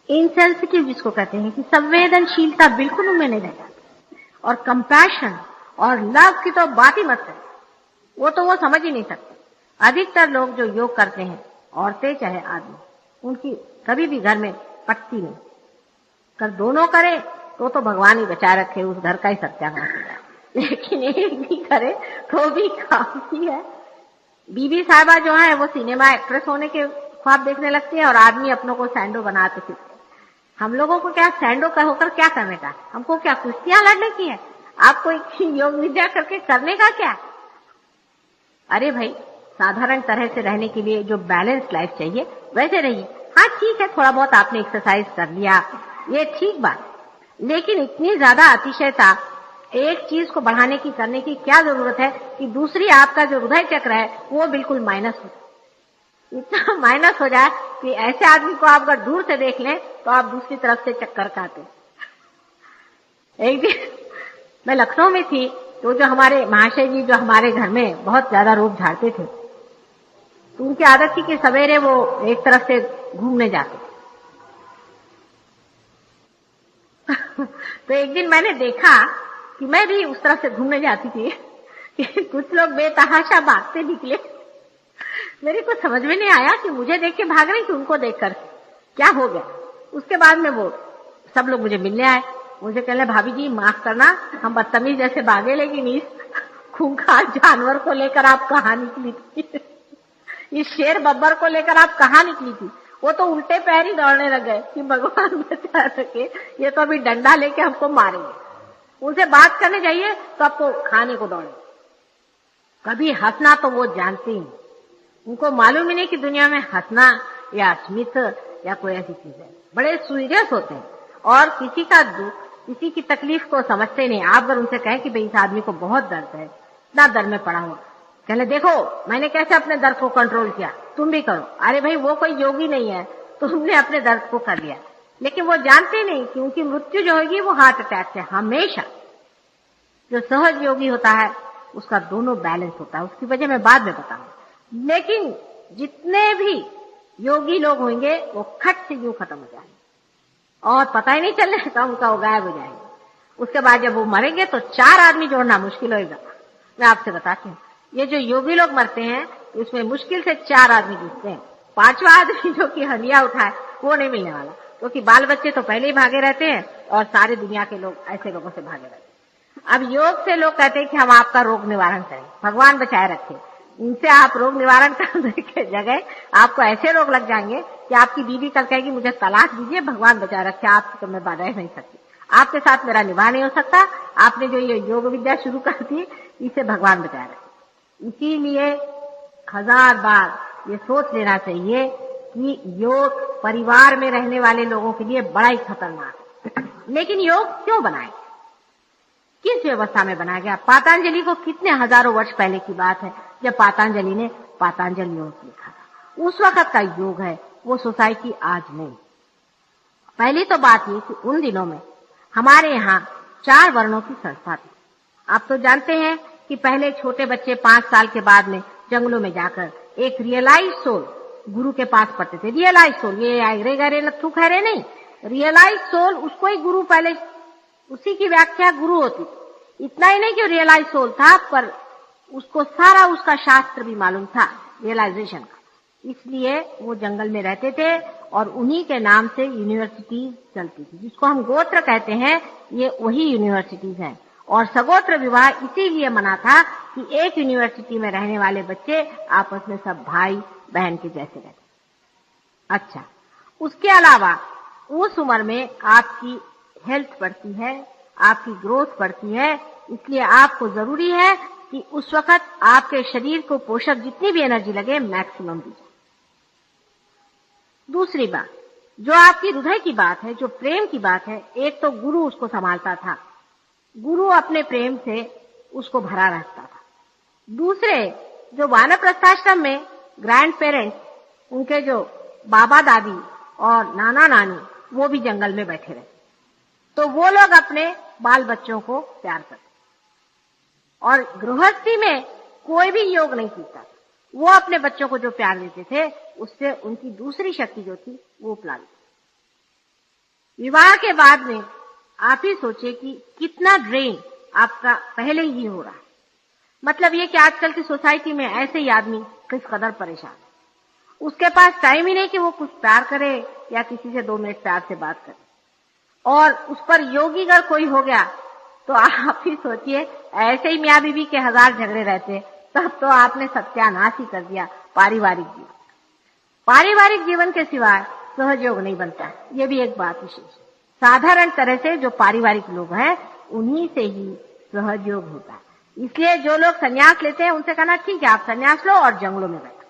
इनसेंसिटिव जिसको कहते हैं, कि संवेदनशीलता बिल्कुल उनमें नहीं रह जाती। और कंपैशन और लव की तो बात ही मत करें, वो तो वो समझ ही नहीं सकते। अधिकतर लोग जो योग करते हैं, औरतें चाहे आदमी, उनकी कभी भी घर में पटती नहीं। कर दोनों करे तो भगवान ही बचा रखे, उस घर का ही सत्यानाश हो जाए, लेकिन एक भी करे तो भी काफी है। बीबी साहिबा जो है वो सिनेमा एक्ट्रेस होने के ख्वाब देखने लगती है और आदमी अपनों को सैंडो बनाते फिरते। हम लोगों को क्या सैंडो का होकर क्या करने का, हमको क्या कुश्तियां लड़ने की है, आपको योग विद्या करके करने का क्या। अरे भाई, साधारण तरह से रहने के लिए जो बैलेंस लाइफ चाहिए वैसे रहिए। हाँ ठीक है, थोड़ा बहुत आपने एक्सरसाइज कर लिया, ये ठीक बात, लेकिन इतनी ज्यादा अतिशयता एक चीज को बढ़ाने की करने की क्या जरूरत है कि दूसरी आपका जो हृदय चक्र है वो बिल्कुल माइनस हो जाए। इतना माइनस हो जाए कि ऐसे आदमी को आप अगर दूर से देख लें तो आप दूसरी तरफ से चक्कर खाते। एक दिन मैं लखनऊ में थी तो जो हमारे महाशय जी जो हमारे घर में बहुत ज्यादा रोब झाड़ते थे, तो उनकी आदत थी कि सवेरे वो एक तरफ से घूमने जाते। तो एक दिन मैंने देखा कि मैं भी उस तरफ से घूमने जाती थी कि कुछ लोग बेतहाशा भागते निकले। मेरे को समझ में नहीं आया कि मुझे देख के भाग रहे कि उनको देखकर क्या हो गया। उसके बाद में वो सब लोग मुझे मिलने आए, मुझे कहने भाभी जी माफ करना, हम बदतमीज जैसे भागे, लेकिन इस खूंखार जानवर को लेकर आप कहाँ निकली थी? इस शेर बब्बर को लेकर आप कहाँ निकली थी? वो तो उल्टे पैर ही दौड़ने लगे कि भगवान बचा सके, ये तो अभी डंडा लेके हमको मारेंगे। उनसे बात करने जाइए तो आपको खाने को दौड़े। कभी हंसना तो वो जानते ही, उनको मालूम ही नहीं कि दुनिया में हंसना या स्मित या कोई ऐसी चीज है। बड़े सीरियस होते हैं और किसी का दुख, किसी की तकलीफ को समझते नहीं। आप अगर उनसे कहें कि भाई इस आदमी को बहुत दर्द है, इतना दर्द में पड़ा हुआ, कहले देखो मैंने कैसे अपने दर्द को कंट्रोल किया, तुम भी करो। अरे भाई वो कोई योगी नहीं है, तुमने अपने दर्द को कर लिया। लेकिन वो जानते नहीं कि उनकी मृत्यु जो होगी वो हार्ट अटैक से। हमेशा जो सहज योगी होता है उसका दोनों बैलेंस होता है, उसकी वजह मैं बाद में बताऊंगा। लेकिन जितने भी योगी लोग होंगे वो खट से यूं खत्म हो जाएंगे और पता ही नहीं चलने का उनका, वो गायब हो जाएंगे। उसके बाद जब वो मरेंगे तो 4 आदमी जोड़ना मुश्किल होगा। मैं आपसे बताती हूँ, ये जो योगी लोग मरते हैं इसमें मुश्किल से 4 आदमी दिखते हैं। 5वां आदमी जो कि हलिया उठाए वो नहीं मिलने वाला, क्योंकि बाल बच्चे तो पहले ही भागे रहते हैं और सारी दुनिया के लोग ऐसे लोगों से भागे रहते हैं। अब योग से लोग कहते हैं कि हम आपका रोग निवारण करें, भगवान बचाए रखे। इनसे आप रोग निवारण करने के जगह आपको ऐसे रोग लग जाएंगे कि आपकी बीवी कल कहेगी मुझे तलाक दीजिए, भगवान बचाए रखे, आपकी तो मैं बाधा नहीं सकती, आपके साथ मेरा निवाह नहीं हो सकता। आपने जो ये योग विद्या शुरू कर दी इसे भगवान बचाए रखे। इसीलिए 1000 बार ये सोच लेना चाहिए कि योग परिवार में रहने वाले लोगों के लिए बड़ा ही खतरनाक है। लेकिन योग क्यों बनाए, किस व्यवस्था में बनाया गया? पातंजलि को कितने हजारों वर्ष पहले की बात है जब पातंजलि ने पातंजल योग लिखा था। उस वक्त का योग है, वो सोसाइटी आज नहीं। पहली तो बात ये कि उन दिनों में हमारे यहाँ 4 वर्णों की संस्था थी। आप तो जानते हैं कि पहले छोटे बच्चे 5 साल के बाद में जंगलों में जाकर एक रियलाइज सोल गुरु के पास पढ़ते थे। रियलाइज सोल, ये आगरे गरे लत्थू खैरे नहीं, रियलाइज सोल उसको ही गुरु, पहले उसी की व्याख्या गुरु होती थी। इतना ही नहीं कि रियलाइज सोल था, पर उसको सारा उसका शास्त्र भी मालूम था रियलाइजेशन का। इसलिए वो जंगल में रहते थे और उन्हीं के नाम से यूनिवर्सिटीज चलती थी, जिसको हम गोत्र कहते हैं, ये वही यूनिवर्सिटीज हैं। और सगोत्र विवाह इसीलिए मना था कि एक यूनिवर्सिटी में रहने वाले बच्चे आपस में सब भाई बहन के जैसे रहते। अच्छा, उसके अलावा उस उम्र में आपकी हेल्थ बढ़ती है, आपकी ग्रोथ बढ़ती है, इसलिए आपको जरूरी है कि उस वक्त आपके शरीर को पोषक जितनी भी एनर्जी लगे मैक्सिमम दीजिए। दूसरी बात, जो आपकी हृदय की बात है, जो प्रेम की बात है, एक तो गुरु उसको संभालता था, गुरु अपने प्रेम से उसको भरा रखता था। दूसरे, जो वानप्रस्थाश्रम में ग्रैंड पेरेंट्स, उनके जो बाबा दादी और नाना नानी, वो भी जंगल में बैठे रहे, तो वो लोग अपने बाल बच्चों को प्यार करते। और गृहस्थी में कोई भी योग नहीं सीखता, वो अपने बच्चों को जो प्यार देते थे उससे उनकी दूसरी शक्ति जो थी वो उपला ली। विवाह के बाद में आप ही सोचिए कि कितना ड्रेन आपका पहले ही हो रहा है। मतलब ये कि आजकल की सोसाइटी में ऐसे ही आदमी किस कदर परेशान है, उसके पास टाइम ही नहीं कि वो कुछ प्यार करे या किसी से 2 मिनट प्यार से बात करे। और उस पर योगी अगर कोई हो गया तो आप ही सोचिए, ऐसे ही मियाँ बीवी के 1000 झगड़े रहते, तब तो आपने सत्यानाश ही कर दिया पारिवारिक जीवन। पारिवारिक जीवन के सिवाय सहयोग नहीं बनता, ये भी एक बात विशेष। साधारण तरह से जो पारिवारिक लोग हैं उन्हीं से ही सहयोग होता है। इसलिए जो लोग संन्यास लेते हैं उनसे कहना ठीक है आप संन्यास लो और जंगलों में बैठो,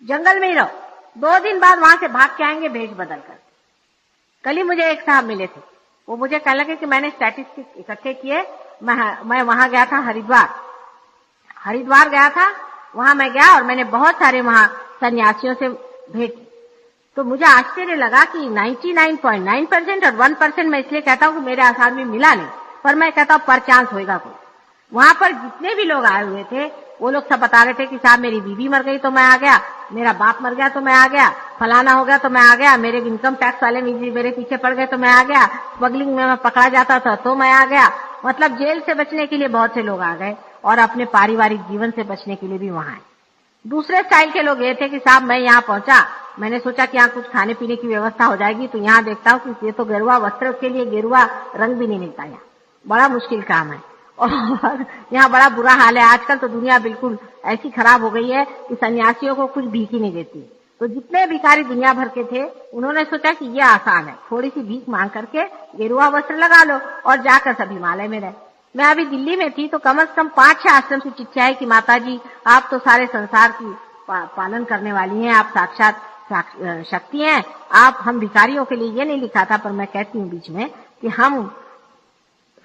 जंगल में ही रहो, 2 दिन बाद वहां से भाग के आएंगे भेष बदल कर। कल ही मुझे एक साहब मिले थे, वो मुझे कहने लगे कि मैंने स्टैटिस्टिक इकट्ठे किए, मैं वहां गया था, हरिद्वार गया था, वहां मैं गया और मैंने बहुत सारे वहां सन्यासियों से भेंट की। तो मुझे आश्चर्य लगा कि 99.9% और 1% मैं इसलिए कहता हूँ कि मेरे आसार में मिला नहीं, पर मैं कहता हूँ पर चांस होएगा कोई। वहां पर जितने भी लोग आए हुए थे वो लोग सब बता रहे थे कि साहब मेरी बीवी मर गई तो मैं आ गया, मेरा बाप मर गया तो मैं आ गया, फलाना हो गया तो मैं आ गया, मेरे इनकम टैक्स वाले मेरे पीछे पड़ गए तो मैं आ गया, स्मगलिंग में मैं पकड़ा जाता था तो मैं आ गया। मतलब जेल से बचने के लिए बहुत से लोग आ गए और अपने पारिवारिक जीवन से बचने के लिए भी वहां आए। दूसरे स्टाइल के लोग ये थे कि साहब मैं यहाँ पहुंचा, मैंने सोचा कि यहाँ कुछ खाने पीने की व्यवस्था हो जाएगी, तो यहाँ देखता हूँ कि ये तो गेरुआ वस्त्र के लिए गेरुआ रंग भी नहीं मिलता, यहाँ बड़ा मुश्किल काम है और यहाँ बड़ा बुरा हाल है। आजकल तो दुनिया बिल्कुल ऐसी खराब हो गई है कि सन्यासियों को कुछ भीख ही नहीं देती। तो जितने भिखारी दुनिया भर के थे उन्होंने सोचा कि ये आसान है, थोड़ी सी भीख मांग करके गेरुआ वस्त्र लगा लो और जाकर सब हिमालय में रहे। मैं अभी दिल्ली में थी तो कम से कम 5-6 आश्रम से चिट्ठियां आई कि माता जी आप तो सारे संसार की पालन करने वाली हैं, आप साक्षात शक्ति हैं, आप हम भिखारियों के लिए, ये नहीं लिखा था पर मैं कहती हूँ बीच में कि हम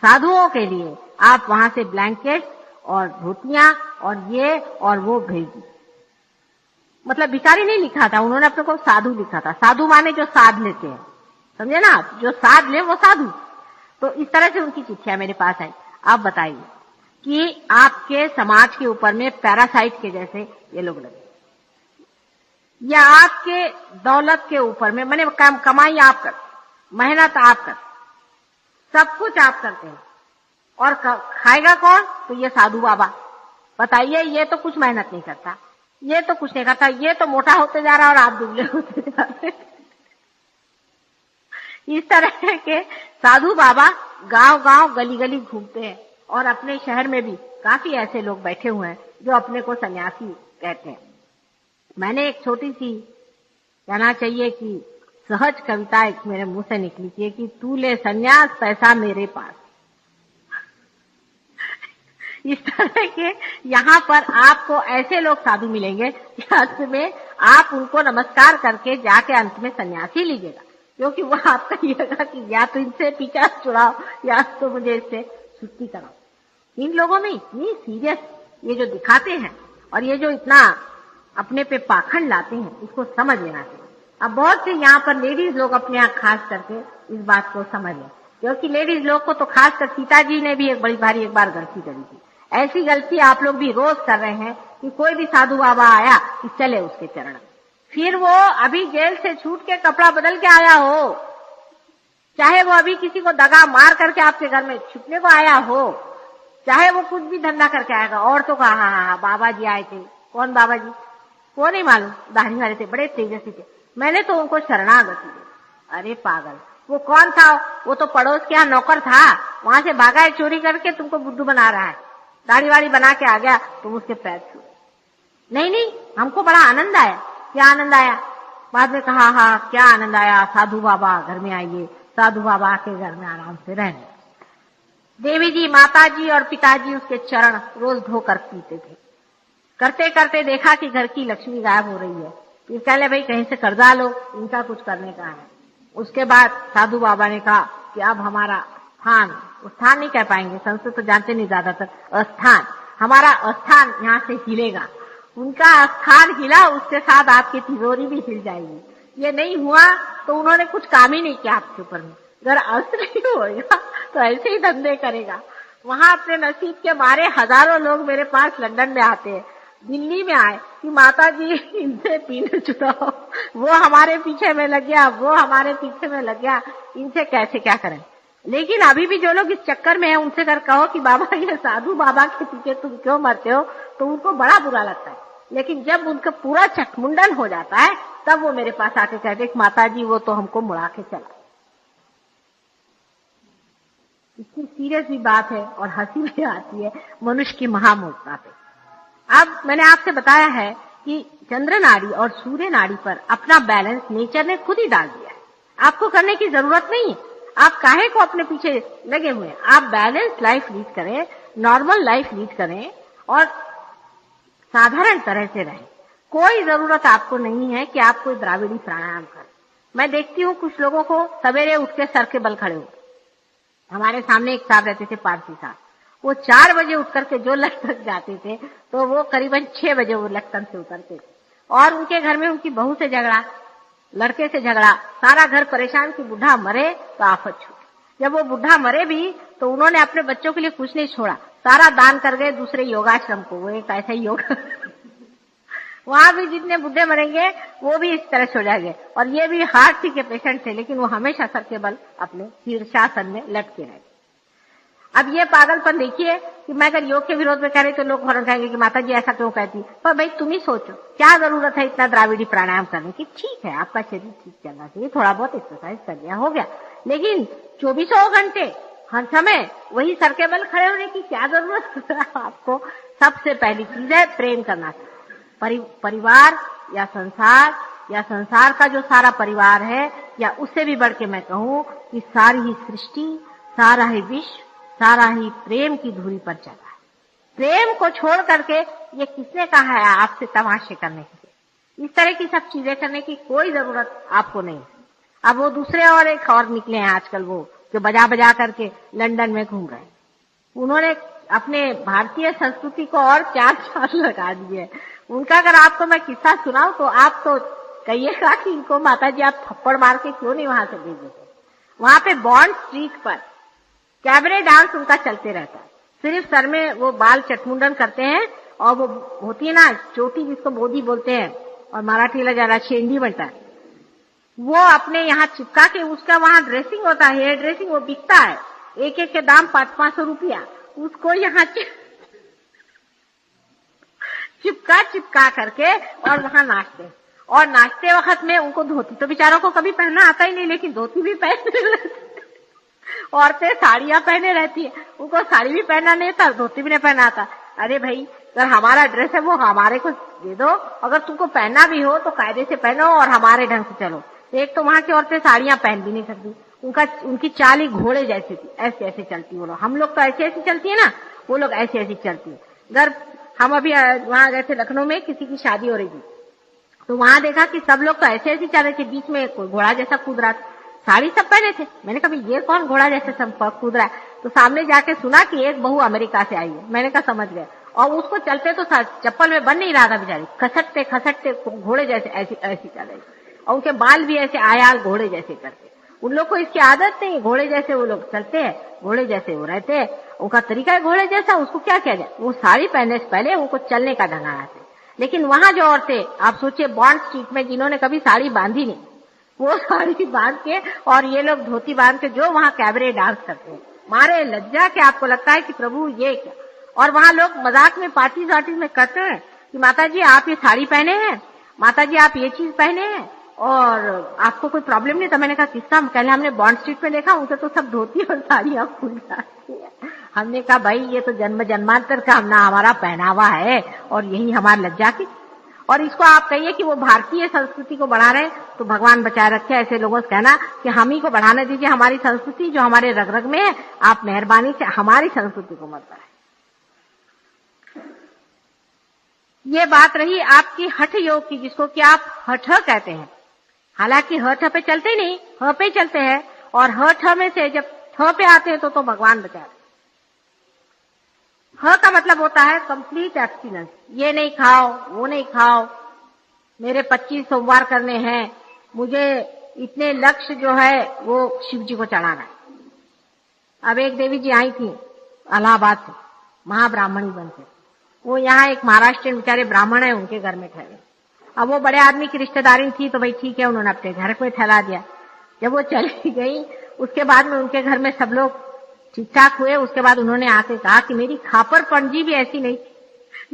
साधुओं के लिए आप वहां से ब्लैंकेट और धोतियां और ये और वो भेजी। मतलब भिखारी नहीं लिखा था, उन्होंने अपने को साधु लिखा था। साधु माने जो साध लेते हैं, समझे ना, जो साध ले वो साधु। तो इस तरह से उनकी चिट्ठियां मेरे पास आई। आप बताइए कि आपके समाज के ऊपर में पैरासाइट के जैसे ये लोग लगे, या आपके दौलत के ऊपर में, मैंने कमाई आप कर, मेहनत आप कर, सब कुछ आप करते हैं और खाएगा कौन? तो ये साधु बाबा। बताइए, ये तो कुछ मेहनत नहीं करता, ये तो कुछ नहीं करता, ये तो मोटा होते जा रहा है और आप दुबले होते जा रहे। इस तरह के साधु बाबा गांव गांव गली गली घूमते हैं और अपने शहर में भी काफी ऐसे लोग बैठे हुए हैं जो अपने को सन्यासी कहते हैं। मैंने एक छोटी सी, कहना चाहिए कि सहज कविता एक मेरे मुंह से निकली थी कि तू ले सन्यास पैसा मेरे पास। इस तरह के यहाँ पर आपको ऐसे लोग साधु मिलेंगे कि अंत में आप उनको नमस्कार करके जाके अंत में सन्यासी लीजिएगा, क्योंकि वो आपका कहिएगा कि या तो इनसे पीछा छुड़ाओ या तो मुझे इससे छुट्टी कराओ। इन लोगों में इतनी सीरियस ये जो दिखाते हैं और ये जो इतना अपने पे पाखंड लाते हैं, इसको समझ लेना चाहिए। अब बहुत से यहाँ पर लेडीज लोग अपने यहाँ खास करके इस बात को समझ लें, क्योंकि लेडीज लोग को तो खास कर सीता जी ने भी एक बड़ी भारी एक बार गलती करी थी। ऐसी गलती आप लोग भी रोज कर रहे हैं कि कोई भी साधु बाबा आया कि चले उसके चरण, फिर वो अभी जेल से छूट के कपड़ा बदल के आया हो, चाहे वो अभी किसी को दगा मार करके आपके घर में छुपने को आया हो, चाहे वो कुछ भी धंधा करके आएगा। और तो कहा हाँ बाबा जी आए थे। कौन बाबा जी? वो नहीं मालूम, दाढ़ी वाले थे, बड़े तेजस्वी थे, मैंने तो उनको शरणागति दी। अरे पागल, वो कौन था? वो तो पड़ोस के यहाँ नौकर था, वहां से भागा है चोरी करके, तुमको बुद्धू बना रहा है, दाढ़ी वाड़ी बना के आ गया, तुम उसके पैर छू। नहीं नहीं, हमको बड़ा आनंद आया। क्या आनंद आया? बाद में कहा हाँ क्या आनंद आया, साधु बाबा घर में आइए, साधु बाबा के घर में आराम से रहने। देवी जी, माता जी और पिताजी उसके चरण रोज धोकर पीते थे। करते करते देखा कि घर की लक्ष्मी गायब हो रही है, फिर कह ले भाई कहीं से कर्जा लो, इनका कुछ करने का है। उसके बाद साधु बाबा ने कहा कि अब हमारा स्थान नहीं कह पाएंगे, संस्कृत तो जानते नहीं ज्यादातर, स्थान, हमारा स्थान यहाँ से हिलेगा। उनका स्थान हिला, उसके साथ आपकी तिजोरी भी हिल जाएगी। ये नहीं हुआ तो उन्होंने कुछ काम ही नहीं किया आपके ऊपर में। अगर अर्थ नहीं होगा तो ऐसे ही धंधे करेगा। वहां अपने नसीब के मारे हजारों लोग मेरे पास लंदन में आते हैं, दिल्ली में आए कि माता जी इनसे पीने छुड़ाओ, वो हमारे पीछे में लग गया, वो हमारे पीछे में लग गया, इनसे कैसे क्या करें। लेकिन अभी भी जो लोग इस चक्कर में हैं उनसे अगर कहो कि बाबा ये साधु बाबा के पीछे तुम क्यों मरते हो, तो उनको बड़ा बुरा लगता है। लेकिन जब उनका पूरा चकमुंडन हो जाता है तब वो मेरे पास आके कहते कि माता जी वो तो हमको मुड़ा के चला। इतनी सीरियस भी बात है और हंसी भी आती है मनुष्य की महामूर्खता पे। अब मैंने आपसे बताया है कि चंद्र नाड़ी और सूर्य नाड़ी पर अपना बैलेंस नेचर ने खुद ही डाल दिया है, आपको करने की जरूरत नहीं है। आप काहे को अपने पीछे लगे हुए हैं? आप बैलेंस लाइफ लीड करें, नॉर्मल लाइफ लीड करें और साधारण तरह से रहें। कोई जरूरत आपको नहीं है कि आप कोई द्राविड़ी प्राणायाम करें। मैं देखती हूँ कुछ लोगों को सवेरे उठ के सर के बल खड़े हो। हमारे सामने एक साहब रहते थे, पारसी साहब, वो 4 बजे उठ करके जो लखनऊ जाते थे तो वो करीबन 6 बजे वो लखनऊ से उतरते थे। और उनके घर में उनकी बहू से झगड़ा, लड़के से झगड़ा, सारा घर परेशान कि बुढ़ा मरे तो आफत छूटे। जब वो बुढ़ा मरे भी तो उन्होंने अपने बच्चों के लिए कुछ नहीं छोड़ा, सारा दान कर गए दूसरे योगाश्रम को। वो एक ऐसा योग वहां भी जितने बुढ़े मरेंगे वो भी इस तरह से हो जाएंगे। और ये भी हार्ट के पेशेंट थे, लेकिन वो हमेशा सर के बल अपने शीर्षासन में लटके रहे। अब ये पागलपन देखिए कि मैं अगर योग के विरोध में कह रही तो लोग फौरन कहेंगे कि माता जी ऐसा क्यों कहती। पर भाई तुम ही सोचो, क्या जरूरत है इतना द्राविड़ी प्राणायाम करने की। ठीक है, आपका शरीर ठीक चलना चाहिए, थोड़ा बहुत एक्सरसाइज कर लिया हो गया, लेकिन 24 घंटे हर समय वही सर के बल खड़े होने की क्या जरूरत है आपको। सबसे पहली चीज है प्रेम करना। परिवार या संसार का जो सारा परिवार है, या उससे भी बढ़ के मैं कहूँ कि सारी ही सृष्टि, सारा ही विश्व, सारा ही प्रेम की धुरी पर चला है। प्रेम को छोड़ करके ये किसने कहा है आपसे तमाशे करने के, इस तरह की सब चीजें करने की कोई जरूरत आपको नहीं। अब वो दूसरे और एक और निकले हैं आजकल, वो जो बजा बजा करके लंदन में घूम रहे हैं। उन्होंने अपने भारतीय संस्कृति को और 4 साल लगा दिए। उनका अगर आपको मैं किस्सा सुनाऊं तो आप तो कहिएगा कि इनको माता जी आप थप्पड़ मार के क्यों नहीं वहां से भेज देते। वहां पे बॉन्ड स्ट्रीट पर कैबरे डांस उनका चलते रहता है। सिर्फ सर में वो बाल चटमुंडन करते हैं, और वो होती है ना चोटी जिसको मोदी बोलते हैं, और मराठी में ज्यादा शेंडी बनता है, वो अपने यहाँ चिपका के उसका वहां ड्रेसिंग होता है, हेयर ड्रेसिंग, वो बिकता है। एक एक के दाम 500-500 रुपया। उसको यहाँ चिपका करके और वहां नाचते हैं। और नाचते वक्त में उनको धोती तो बेचारों को कभी पहनना आता ही नहीं, लेकिन धोती भी पहनते रहते। औरतें साड़ियां पहने रहती है, उनको साड़ी भी पहनना नहीं था, धोती भी नहीं पहनना आता। अरे भाई, अगर हमारा ड्रेस है वो हमारे को दे दो, अगर तुमको पहनना भी हो तो कायदे से पहनो और हमारे ढंग से चलो। एक तो वहां की औरतें साड़ियां पहन भी नहीं सकती, उनकी चाल ही घोड़े जैसी थी, ऐसे ऐसे चलती। वो लोग, हम लोग तो ऐसे ऐसे चलती है ना, वो लोग ऐसे ऐसे चलती है। अगर हम अभी वहां गए थे लखनऊ में, किसी की शादी हो रही थी, तो वहां देखा कि सब लोग तो ऐसे ऐसे चल रहे थे, बीच में कोई घोड़ा जैसा कूद रहा था। साड़ी सब पहने थे। मैंने कहा ये कौन घोड़ा जैसे सब कूद रहा है। तो सामने जाके सुना कि एक बहू अमेरिका से आई है। मैंने कहा समझ गए। और उसको चलते तो चप्पल में बन नहीं रहा था बेचारी, खसटते खसटते घोड़े जैसे ऐसी ऐसी चल रही। और उनके बाल भी ऐसे आयाल घोड़े जैसे करते। उन लोग को इसकी आदत नहीं, घोड़े जैसे वो लोग चलते हैं, घोड़े जैसे वो रहते हैं, उनका तरीका है घोड़े जैसा। उसको क्या किया जाए, वो साड़ी पहनने से पहले उनको चलने का ढंग आना चाहिए। लेकिन वहां जो औरतें, आप सोचिए बॉन्ड स्ट्रीट में, जिन्होंने कभी साड़ी बांधी नहीं, वो साड़ी बांध के और ये लोग धोती बांध के जो वहां कैबरे डांस करते हैं, मारे लज्जा के आपको लगता है कि प्रभु ये क्या। और वहां लोग मजाक में पार्टी में कहते हैं कि माता जी आप ये साड़ी पहने हैं, माता जी आप ये चीज पहने हैं, और आपको कोई प्रॉब्लम नहीं। तो मैंने कहा किस्सा पहले हमने बॉन्ड स्ट्रीट में देखा, उनसे तो सब धोती और साड़ियां खुल जाती है। हमने कहा भाई ये तो जन्म जन्मांतर का हमारा पहनावा है, और यही हमारी लज्जा की। और इसको आप कहिए कि वो भारतीय संस्कृति को बढ़ा रहे हैं, तो भगवान बचाए रखे ऐसे लोगों से कहना कि हम ही को बढ़ाने दीजिए हमारी संस्कृति जो हमारे रग रग में है। आप मेहरबानी से हमारी संस्कृति को मत बढ़ाएं। ये बात रही आपकी हठ योग की, जिसको कि आप हठ कहते हैं। हालांकि हठ पे चलते नहीं, ह पे चलते हैं। और हठ में से जब ठ पे आते हैं तो भगवान बचाए। ह का मतलब होता है कंप्लीट एब्स्टिनेंस। ये नहीं खाओ, वो नहीं खाओ, मेरे 25 सोमवार करने हैं, मुझे इतने लक्ष्य जो है वो शिव जी को चढ़ाना है। अब एक देवी जी आई थी इलाहाबाद से, महाब्राह्मणी बनकर। वो यहाँ एक महाराष्ट्र बेचारे ब्राह्मण है, उनके घर में ठहरे। अब वो बड़े आदमी की रिश्तेदारी थी, तो भाई ठीक है, उन्होंने अपने घर में ठहरा दिया। जब वो चली गई, उसके बाद में उनके घर में सब लोग ठीक ठाक हुए। उसके बाद उन्होंने आके कहा कि मेरी खापर पंजी भी ऐसी नहीं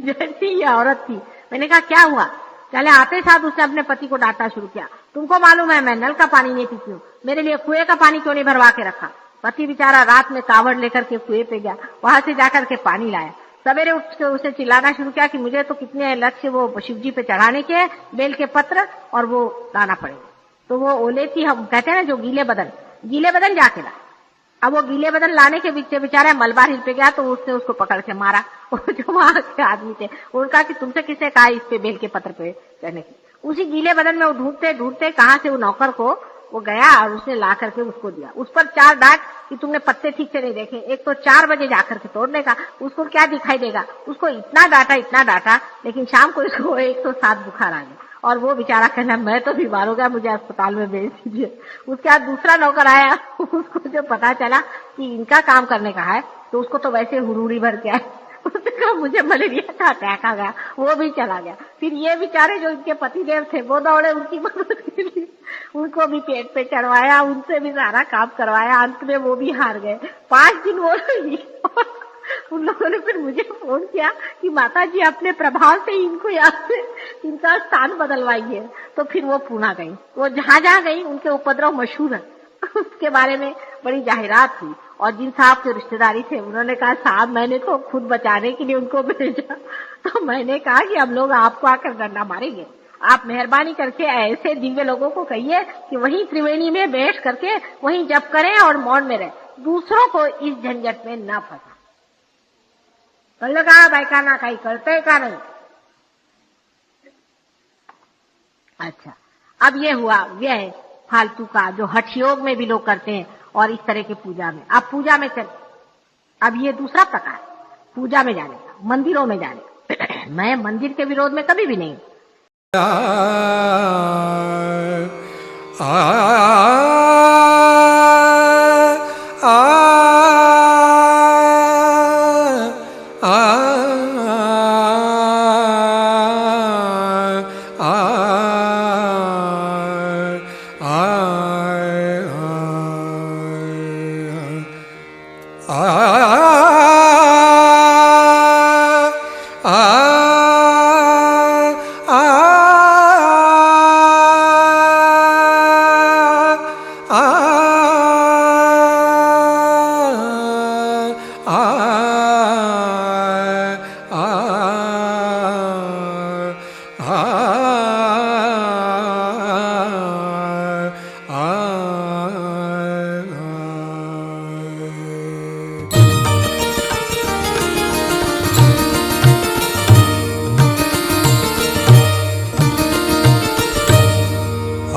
जैसी ये औरत थी। मैंने कहा क्या हुआ। पहले आते साथ उसने अपने पति को डांटना शुरू किया, तुमको मालूम है मैं नल का पानी नहीं पीती हूँ, मेरे लिए कुएं का पानी क्यों नहीं भरवा के रखा। पति बेचारा रात में कावड़ लेकर के कुएं पे गया, वहां से जाकर के पानी लाया। सवेरे उठ के उसे चिल्लाना शुरू किया कि मुझे तो कितने लक्ष्य वो शिव जी पे चढ़ाने के, बेल के पत्र, और वो लाना पड़ेगा। तो वो ओले थी, हम कहते हैं ना जो गीले बदन जाके ला। अब वो गीले बदन लाने के बीच बेचारा मलबार हिल पे गया, तो उसने उसको पकड़ के मारा। जो वहां के आदमी थे उनका कि तुमसे किसने कहा इस पे बेल के पत्र पे चढ़ने की। उसी गीले बदन में वो ढूंढते ढूंढते कहां से वो नौकर को वो गया, और उसने ला करके उसको दिया। उस पर 4 डांट कि तुमने पत्ते ठीक से नहीं देखे। एक तो 4 बजे जाकर के तोड़ने का, उसको क्या दिखाई देगा। उसको इतना डांटा, लेकिन शाम को इसको 107 बुखार आ गया। और वो बेचारा कहना मैं तो बीमार हो गया, मुझे अस्पताल में भेज दीजिए। उसके बाद दूसरा नौकर आया, उसको जो पता चला कि इनका काम करने का है, तो उसको तो वैसे हुरूरी भर के आए। उसने कहा मुझे मलेरिया का अटैक आ गया, वो भी चला गया। फिर ये बेचारे जो इनके पतिदेव थे वो दौड़े उनकी मदद के लिए, उनको भी पेट पे चढ़वाया, उनसे भी सारा काम करवाया, अंत में वो भी हार गए। 5 दिन वो रही। उन लोगों ने फिर मुझे फोन किया कि माता जी अपने प्रभाव से इनको यहाँ से इनका स्थान बदलवाइए। तो फिर वो पूना गई। वो जहाँ जहाँ गई उनके उपद्रव मशहूर है। उसके बारे में बड़ी जाहिरात हुई और जिन साहब के रिश्तेदारी थे उन्होंने कहा साहब मैंने तो खुद बचाने के लिए उनको भेजा। तो मैंने कहा कि हम लोग आपको आकर डंडा मारेंगे, आप मेहरबानी करके ऐसे दिव्य लोगों को कहिए कि वहीं त्रिवेणी में बैठ करके वहीं जप करें और मौन में रहें, दूसरों को इस झंझट में न फंसा। कल का बायकाना काही करते का नहीं। अच्छा, अब ये हुआ यह है फालतू का जो हठ योग में भी लोग करते हैं और इस तरह के पूजा में। अब पूजा में चल, अब ये दूसरा प्रकार पूजा में जाने का, मंदिरों में जाने का। मैं मंदिर के विरोध में कभी भी नहीं।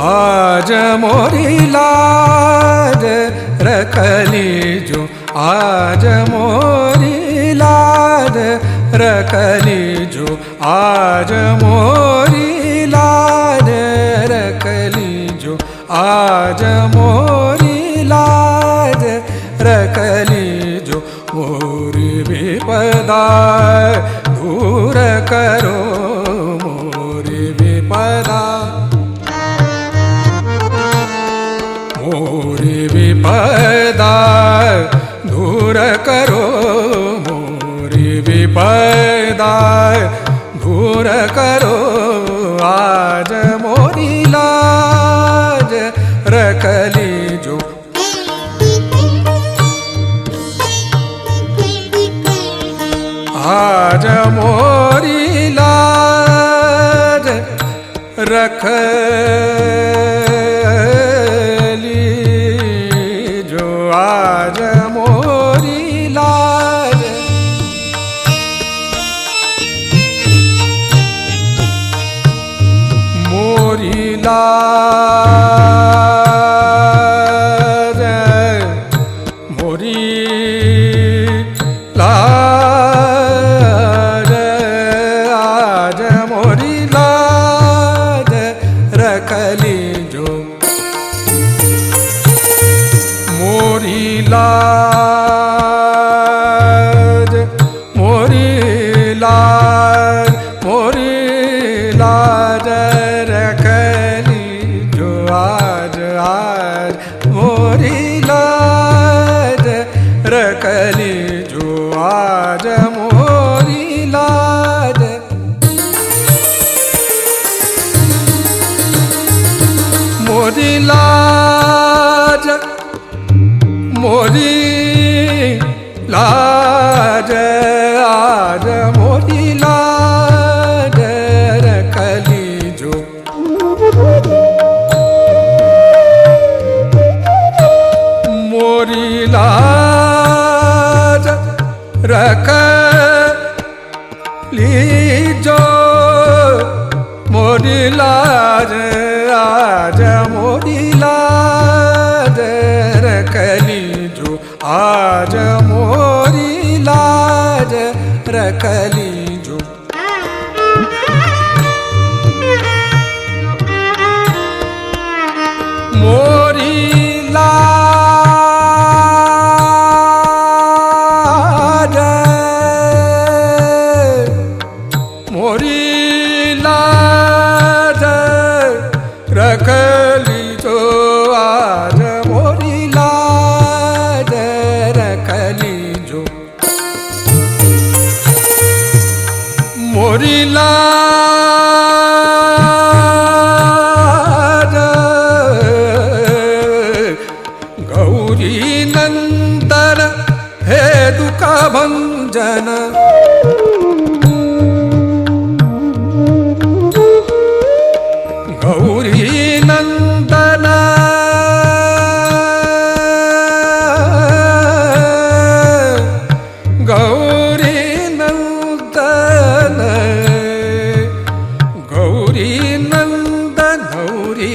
आज मोरी लाज रखली जो, आज मोरी लाज रखली जो, आज मोरी लाज रखली जो, आज मोरी लाज रखली जो, मोरी विपदा दूर करो, मोरी विपदा मोरी विपदा दूर करो, मोरी विपदा दूर करो, आज मोरी लाज रखली जो, आज मोरी लाज रख आज मोरी लाज मोरी लाज मोरी लाज आज मोरी लाज रखली जो, मोरी लाज मोरी लाज मोरी लाज रखली जो, आज आज मोरी लाज रखली जो, आज मोरी लाज मोरी लाज मोरी लाज आज मोरी लाज रखली जो, मोरी लाज रखली जो, मोरी लाज आज मोरी लाज रखली जो, आज मोरी लाज रखली जो, मोरी लाज गौरी नंदन गौरी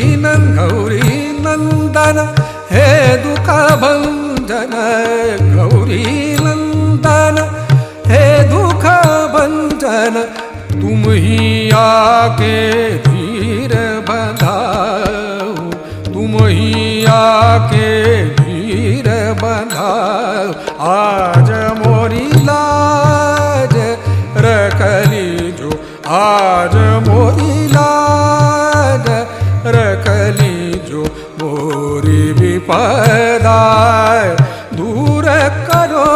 नंदन हे दुख भंजन गौरी नंदन हे दुख भंजन तुम ही आके धीर बंधाओ तुम ही आके धीर बंधाओ आज मोरी लाज रखली जो आज मोरी लाज रखली जो मोरी विपदा दूर करो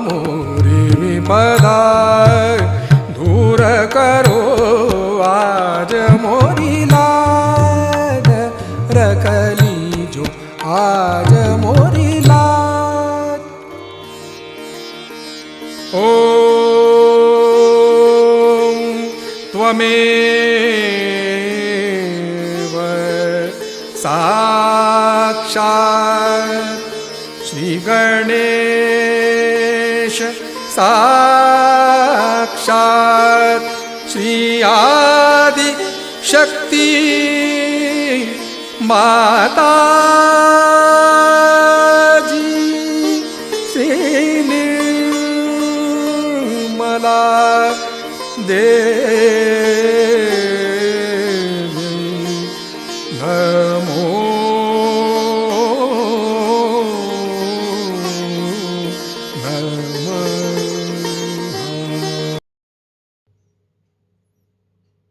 मोरी विपदा दूर करो आज मोरी लाज रखली जो आज मोरी लाज ओम त्वमेव साक्षात् श्री गणेश साक्षात् श्री आदि शक्ति माता जी श्री निर्मला देवी नमो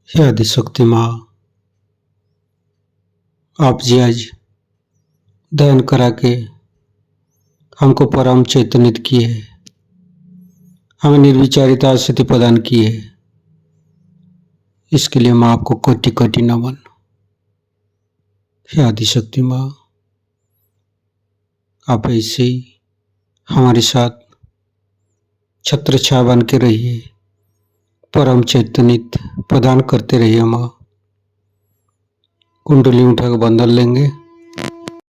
हे आदिशक्ति माँ, आप जी आज दयन करा के हमको परम चैतन्यत किए, हमें निर्विचारिता स्थिति प्रदान की है। इसके लिए माँ आपको कोटि कोटि नमन। हे आदिशक्ति माँ, आप ऐसे ही हमारे साथ छत्र छाया बन के रहिए, परम चैतन्यत प्रदान करते रहिए। माँ कुंडली उठाकर बंधन लेंगे।